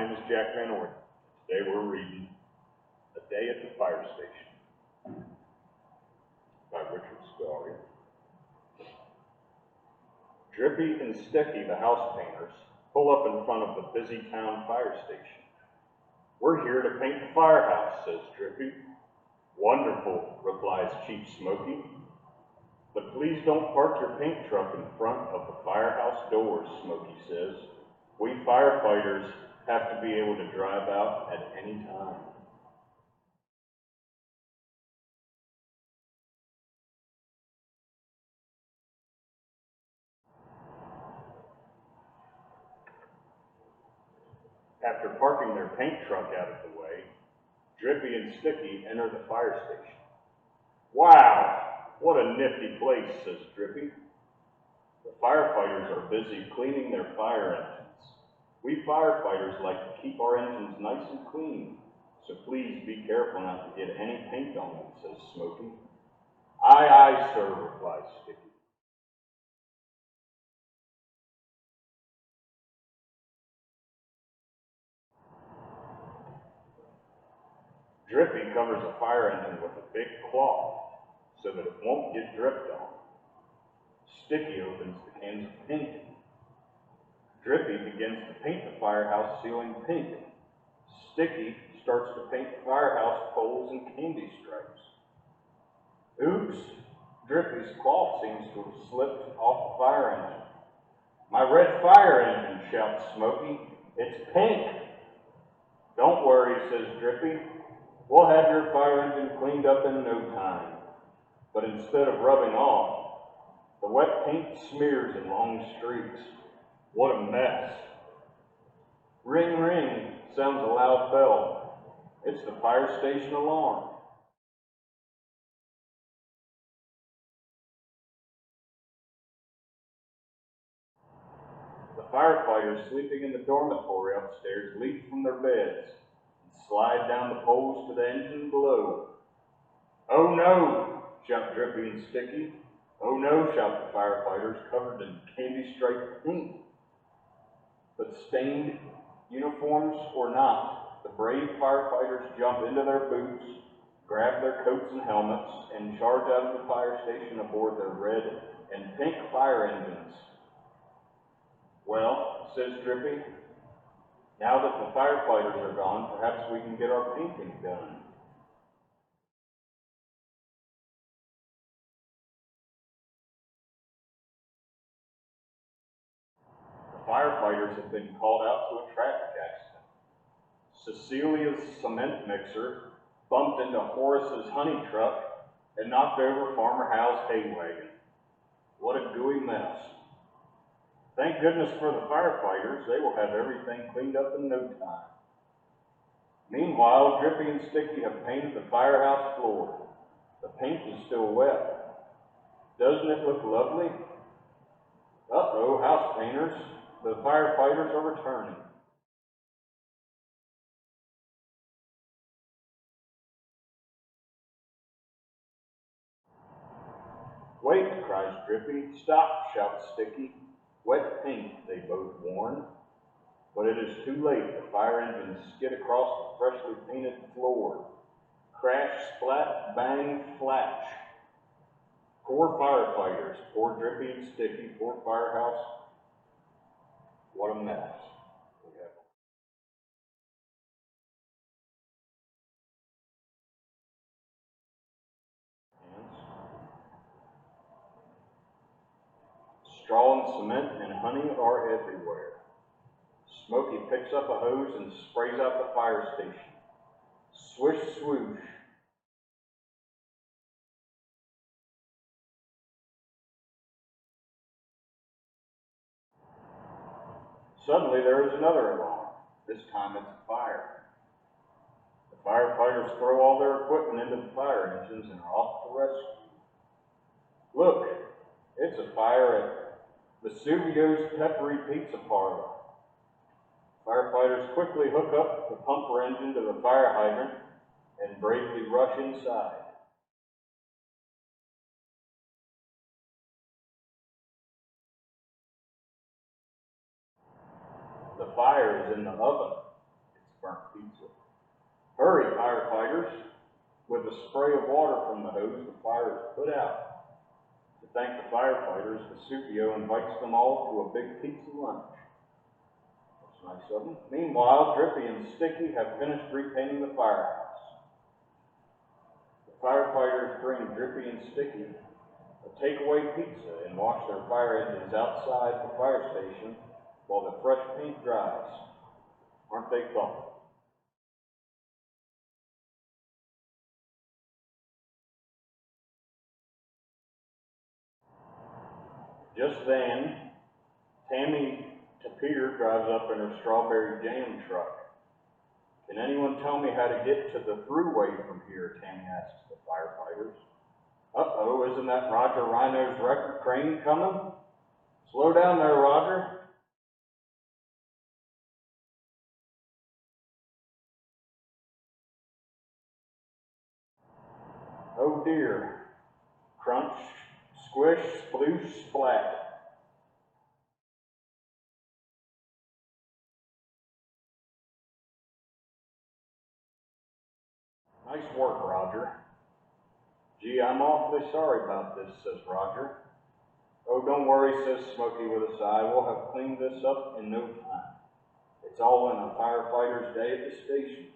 name is Jack VanOrden. Today we're reading A Day at the Fire Station by Richard Scarry. Drippy and Sticky, the house painters, pull up in front of the busy town fire station. "We're here to paint the firehouse," says Drippy. "Wonderful," replies Chief Smoky. "But please don't park your paint truck in front of the firehouse doors," Smoky says. "We firefighters have to be able to drive out at any time." After parking their paint truck out of the way, Drippy and Sticky enter the fire station. "Wow, what a nifty place," says Drippy. The firefighters are busy cleaning their fire engines. "We firefighters like to keep our engines nice and clean, so please be careful not to get any paint on them," says Smoky. "Aye, aye, sir," replies Sticky. Drippy covers a fire engine with a big cloth so that it won't get dripped on. Sticky opens the cans of paint. Drippy begins to paint the firehouse ceiling pink. Sticky starts to paint the firehouse poles and candy stripes. "Oops, Drippy's cloth seems to have slipped off the fire engine." "My red fire engine," shouts Smoky. "It's pink." "Don't worry," says Drippy. "We'll have your fire engine cleaned up in no time." But instead of rubbing off, the wet paint smears in long streaks. What a mess. Ring, ring, sounds a loud bell. It's the fire station alarm. The firefighters sleeping in the dormitory upstairs leap from their beds and slide down the poles to the engine below. "Oh no!" shout Drippy and Sticky. "Oh no!" shout the firefighters, covered in candy-striped paint. But stained uniforms or not, the brave firefighters jump into their boots, grab their coats and helmets, and charge out of the fire station aboard their red and pink fire engines. "Well," says Drippy, "now that the firefighters are gone, perhaps we can get our painting done." The firefighters have been called out to a traffic accident. Cecilia's cement mixer bumped into Horace's honey truck and knocked over Farmer Hal's hay wagon. What a gooey mess. Thank goodness for the firefighters, they will have everything cleaned up in no time. Meanwhile, Drippy and Sticky have painted the firehouse floor. The paint is still wet. Doesn't it look lovely? Uh-oh, house painters, the firefighters are returning. "Wait," cries Drippy. "Stop," shouts Sticky. Wet paint, they both warn. But it is too late. The fire engines skid across the freshly painted floor. Crash, splat, bang, flash. Poor firefighters, poor Drippy and Sticky, poor firehouse. What a mess. Straw and cement and honey are everywhere. Smoky picks up a hose and sprays out the fire station. Swish, swoosh. Suddenly there is another alarm. This time it's a fire. The firefighters throw all their equipment into the fire engines and are off to rescue. Look, it's a fire at Vesuvio's Peppery Pizza Parlor. Firefighters quickly hook up the pumper engine to the fire hydrant and bravely rush inside. The fire is in the oven. burnt pizza. Hurry, firefighters! With a spray of water from the hose, the fire is put out. To thank the firefighters, Vesuvio invites them all to a big pizza lunch. That's nice of them. Meanwhile, Drippy and Sticky have finished repainting the firehouse. The firefighters bring Drippy and Sticky a takeaway pizza and wash their fire engines outside the fire station while the fresh paint dries. Aren't they thoughtful? Just then, Tammy Tapir drives up in her strawberry jam truck. Can anyone tell me how to get to the thruway from here? Tammy asks the firefighters. Uh-oh, isn't that Roger Rhino's record crane coming? Slow down there, Roger. Oh dear. Crunch, squish, sploosh, splat. Nice work, Roger. Gee, I'm awfully sorry about this, says Roger. Oh, don't worry, says Smokey with a sigh. We'll have cleaned this up in no time. It's all in a firefighter's day at the station.